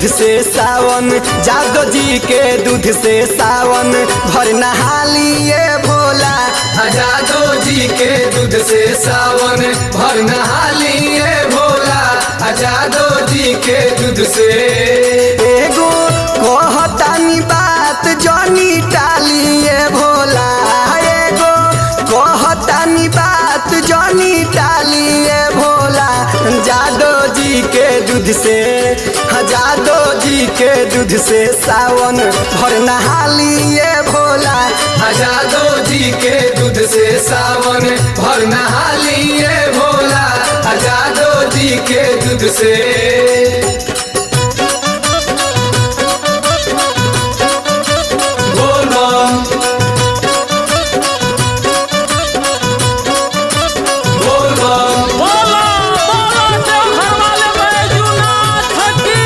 दूध से सावन, जादो जी के दूध से सावन भर नहा लिए भोला। जादो जी के दूध से सावन भर नहा लिए भोला। जादो जी के दूध से एगो कहतानी बात जनी टालिए भोला। एगो कहतानी बात जनी टालिए भोला। जादो जी के दूध से, जादो जी के दूध से सावन भर नहा लिए भोला। जादो जी के दूध से सावन भर नहा लिए भोला। जादो जी के दूध से बोल बम बोल बम। बोला बोला देवघर वाले बैजूनाथ की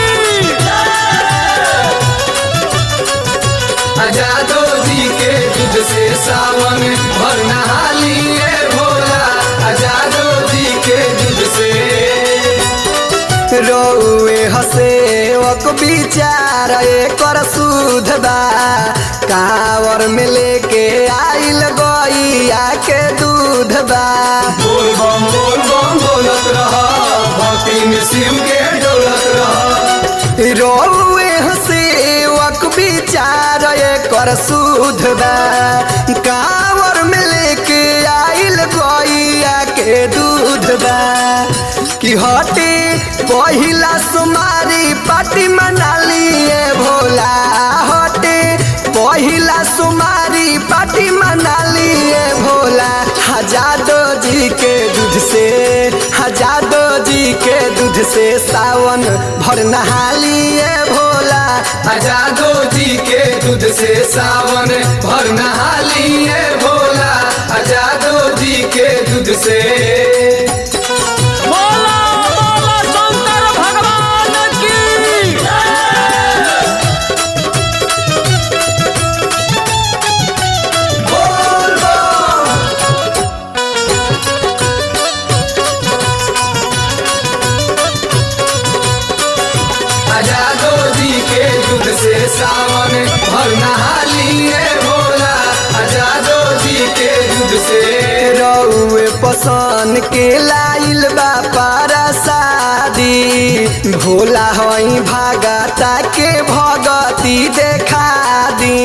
जादो जी के दूध से सावन भर नहा लिए भोला। जादो जी के दूध से रोए हसे वक विचार एकर सुध बा। कांवर में लेके आइल गैया के दूध बा। बोल बम बोलत रहा, भक्ति में शिव के डोलत रहा। रोए हसे वक विचार एकर सुध बा। कांवर में लेके आइल गैया के दूध बा। कि हटे पहिला सुमारी पार्टी मना लिए भोला। हटे पहिला सुमारी पार्टी मना लिए भोला। जादो जी के दूध से, जादो जी के दूध से सावन भर नहा लिए भोला। जादो जी के दूध से सावन भर नहा लिए भोला। जादो जी के दूध से बोला बोला शंकर भगवान की बोल बम। जादो जी के दूध से सावन भर नहा लिए भोला। जादो जी के दूध से रउए पसन के लाइल बा पारा शादी। भोला हई भागता के भगती देखा दी।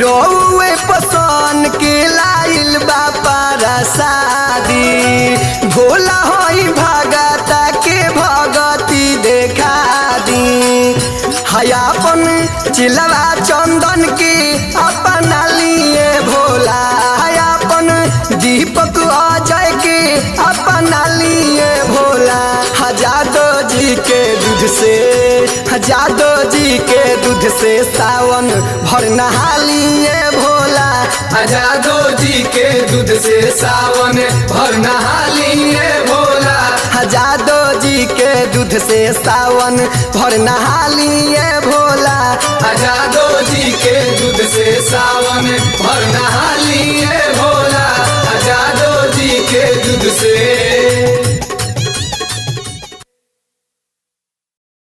रउए पसन के लाइल बा पारा शादी। भोला हई भागता के भगती देखा दी। हयापन चिलवा चंदन के अपना लिए भोला। हयापन दीपक अजय के अपना लिए भोला। जादो जी के दूध से, जादो जी के दूध से सावन भर नहा लिए भोला। जादो जी के दूध से सावन भर नहा लिए भोला। जादो जी के दूध से सावन भर नहा लिए भोला। जादो जी के दूध से सावन भर नहा